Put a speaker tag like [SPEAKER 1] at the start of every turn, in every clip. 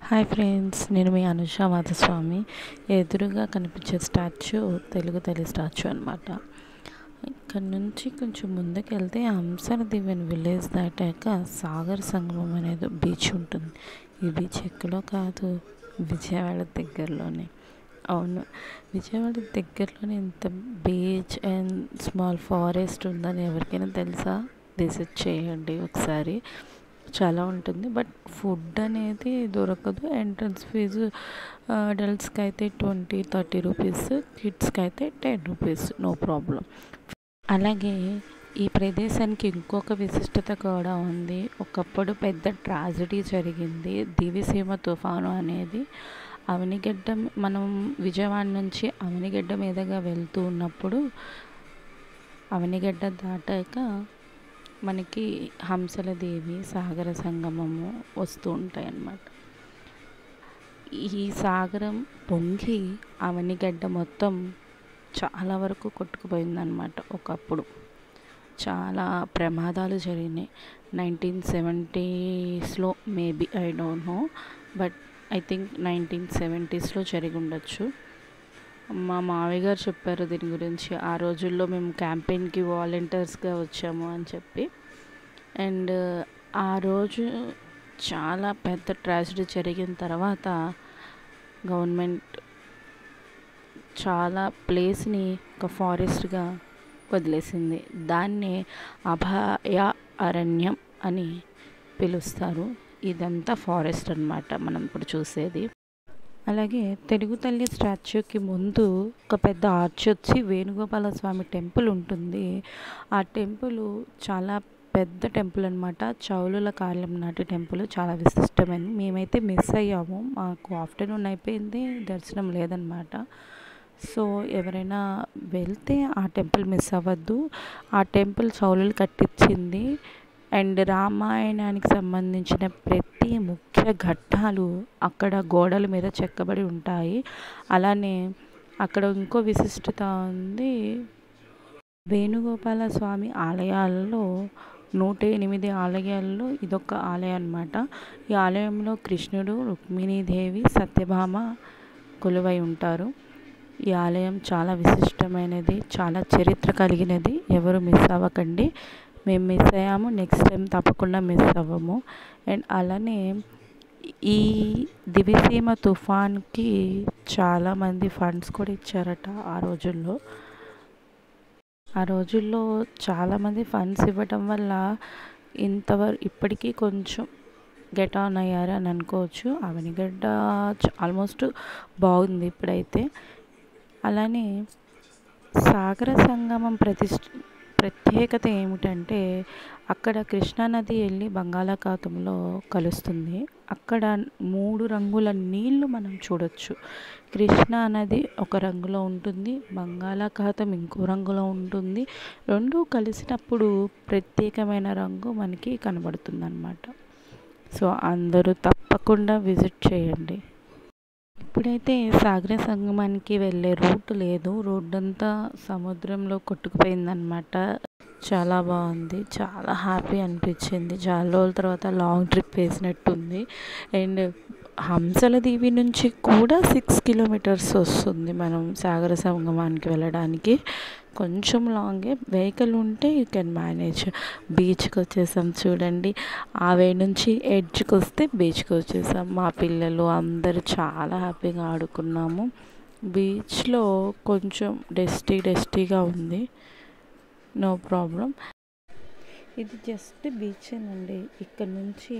[SPEAKER 1] Hi friends, నేను మీ అనుష మాధస్వామి. ఎదురుగా కనిపించే స్టాచ్యూ తెలుగు తల్లి స్టాచ్యూ అనమాట. ఇక్కడ నుంచి కొంచెం ముందుకు వెళ్తే హంసల దివ్యన్ విలేజ్ దాటాక సాగర్ సంగమం అనేది బీచ్ ఉంటుంది. ఈ బీచ్ ఎక్కడో కాదు, విజయవాడ దగ్గరలోనే. అవును, విజయవాడ దగ్గరలోనే ఇంత బీచ్ అండ్ స్మాల్ ఫారెస్ట్ ఉందని ఎవరికైనా తెలుసా? విజిట్ చేయండి ఒకసారి, చాలా ఉంటుంది. బట్ ఫుడ్ అనేది దొరకదు. ఎంట్రన్స్ ఫీజు అడల్ట్స్కి అయితే 20-30 రూపీస్, కిడ్స్కి అయితే 10 రూపీస్, నో ప్రాబ్లం. అలాగే ఈ ప్రదేశానికి ఇంకొక విశిష్టత కూడా ఉంది. ఒకప్పుడు పెద్ద ట్రాజడీ జరిగింది, దివిసీమ తుఫాను అనేది. అవనిగడ్డ, మనం విజయవాడ నుంచి అవనిగడ్డ మీదుగా వెళ్తూ ఉన్నప్పుడు అవనిగడ్డ దాటాక మనకి హంసల దేవి, సాగర సంగమము వస్తూ ఉంటాయి అన్నమాట. ఈ సాగరం పొంగి అవనిగడ్డ మొత్తం చాలా వరకు కొట్టుకుపోయిందన్నమాట. ఒకప్పుడు చాలా ప్రమాదాలు జరిగినాయి. 1970స్లో maybe, I don't know, but I think 1970స్లో జరిగి ఉండొచ్చు. మా మావయ్య గారు చెప్పారు దీని గురించి. ఆ రోజుల్లో మేము క్యాంపెయిన్కి వాలంటీర్స్గా వచ్చాము అని చెప్పి. అండ్ ఆ రోజు చాలా పెద్ద ట్రాజడీ జరిగిన తర్వాత గవర్నమెంట్ చాలా ప్లేస్ని ఒక ఫారెస్ట్గా వదిలేసింది. దాన్ని అభయ అరణ్యం అని పిలుస్తారు. ఇదంతా ఫారెస్ట్ అన్నమాట మనం ఇప్పుడు చూసేది. అలాగే తెలుగు తల్లి స్టాచ్యూకి ముందు ఒక పెద్ద ఆర్చ్ వచ్చి వేణుగోపాల స్వామి టెంపుల్ ఉంటుంది. ఆ టెంపుల్ చాలా పెద్ద టెంపుల్ అనమాట. చౌలుల కాలం నాటి టెంపుల్, చాలా విశిష్టమైనది. మేమైతే మిస్ అయ్యాము, మాకు ఆఫ్టర్నూన్ అయిపోయింది, దర్శనం లేదనమాట. సో ఎవరైనా వెళ్తే ఆ టెంపుల్ మిస్ అవ్వద్దు. ఆ టెంపుల్ చౌలులు కట్టించింది. అండ్ రామాయణానికి సంబంధించిన ప్రతి ముఖ్య ఘట్టాలు అక్కడ గోడల మీద చెక్కబడి ఉంటాయి. అలానే అక్కడ ఇంకో విశిష్టత ఉంది. వేణుగోపాల స్వామి ఆలయాల్లో 108 ఆలయాల్లో ఇదొక ఆలయం అన్నమాట. ఈ ఆలయంలో కృష్ణుడు, రుక్మిణీదేవి, సత్యభామ కొలువై ఉంటారు. ఈ ఆలయం చాలా విశిష్టమైనది, చాలా చరిత్ర కలిగినది. ఎవరు మిస్ అవ్వకండి. మేము మిస్ అయ్యాము, నెక్స్ట్ టైం తప్పకుండా మిస్ అవ్వము. అండ్ అలానే ఈ దివిసీమ తుఫాన్కి చాలామంది ఫండ్స్ కూడా ఇచ్చారట ఆ రోజుల్లో. చాలామంది ఫండ్స్ ఇవ్వటం వల్ల ఇప్పటికీ కొంచెం గెట్ ఆన్ అయ్యారు అని అనుకోవచ్చు. అవనిగడ్డ ఆల్మోస్ట్ బాగుంది ఇప్పుడైతే. అలానే సాగర సంగమం ప్రత్యేకత ఏమిటంటే అక్కడ కృష్ణానది వెళ్ళి బంగాళాఖాతంలో కలుస్తుంది. అక్కడ 3 రంగుల నీళ్లు మనం చూడొచ్చు. కృష్ణా నది ఒక రంగులో ఉంటుంది, బంగాళాఖాతం ఇంకో రంగులో ఉంటుంది. రెండూ కలిసినప్పుడు ప్రత్యేకమైన రంగు మనకి కనబడుతుంది అన్నమాట. సో అందరూ తప్పకుండా విజిట్ చేయండి. ఇప్పుడైతే సాగర సంగమానికి వెళ్ళే రూట్ లేదు, రోడ్డు అంతా సముద్రంలో కొట్టుకుపోయిందనమాట. చాలా బాగుంది, చాలా హ్యాపీ అనిపించింది. చాలా రోజుల తర్వాత లాంగ్ ట్రిప్ వేసినట్టుంది. అండ్ హంసల దీవి నుంచి కూడా 6 కిలోమీటర్స్ వస్తుంది మనం సాగర సంగమానికి వెళ్ళడానికి. కొంచెం లాంగే, వెహికల్ ఉంటే యూ కెన్ మేనేజ్. బీచ్కి వచ్చేసాం చూడండి. ఆ వే నుంచి ఎడ్జ్కి వస్తే బీచ్కి వచ్చేసాం. మా పిల్లలు అందరూ చాలా హ్యాపీగా ఆడుకున్నాము. బీచ్లో కొంచెం డస్టీగా ఉంది, నో ప్రాబ్లం. ఇది జస్ట్ బీచేనండి. ఇక్కడ నుంచి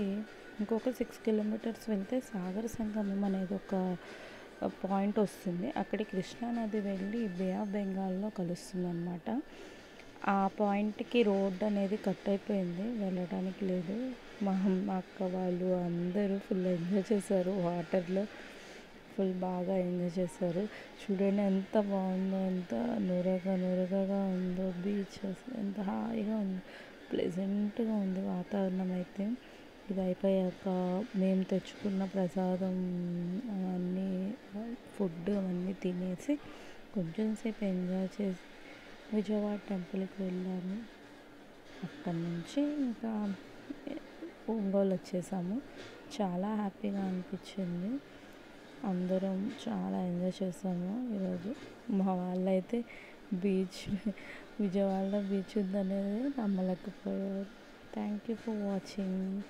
[SPEAKER 1] ఇంకొక 6 కిలోమీటర్స్ వెళ్తే సాగర సంగమం అనేది ఒక పాయింట్ వస్తుంది. అక్కడి కృష్ణానది వెళ్ళి బే ఆఫ్ బెంగాల్లో కలుస్తుంది అన్నమాట. ఆ పాయింట్కి రోడ్ అనేది కట్ అయిపోయింది, వెళ్ళడానికి లేదు. మా అక్క వాళ్ళు అందరూ ఫుల్ ఎంజాయ్ చేశారు. వాటర్లో ఫుల్ బాగా ఎంజాయ్ చేశారు. చూడండి ఎంత బాగుందో, ఎంత నురగగా ఉందో బీచ్. ఎంత హాయిగా ఉంది, ప్లెజెంట్గా ఉంది వాతావరణం అయితే. ఇది అయిపోయాక మేము తెచ్చుకున్న ప్రసాదం అవన్నీ, ఫుడ్ అవన్నీ తినేసి కొంచెం సేపు ఎంజాయ్ చేసి విజయవాడ టెంపుల్కి వెళ్ళాము. అక్కడి నుంచి ఇంకా ఒంగోలు వచ్చేసాము. చాలా హ్యాపీగా అనిపించింది. అందరం చాలా ఎంజాయ్ చేసాము ఈరోజు. మా వాళ్ళైతే బీచ్ విజయవాడలో బీచ్ ఉందనేది నమ్మలేకపోయారు. Thank you for watching.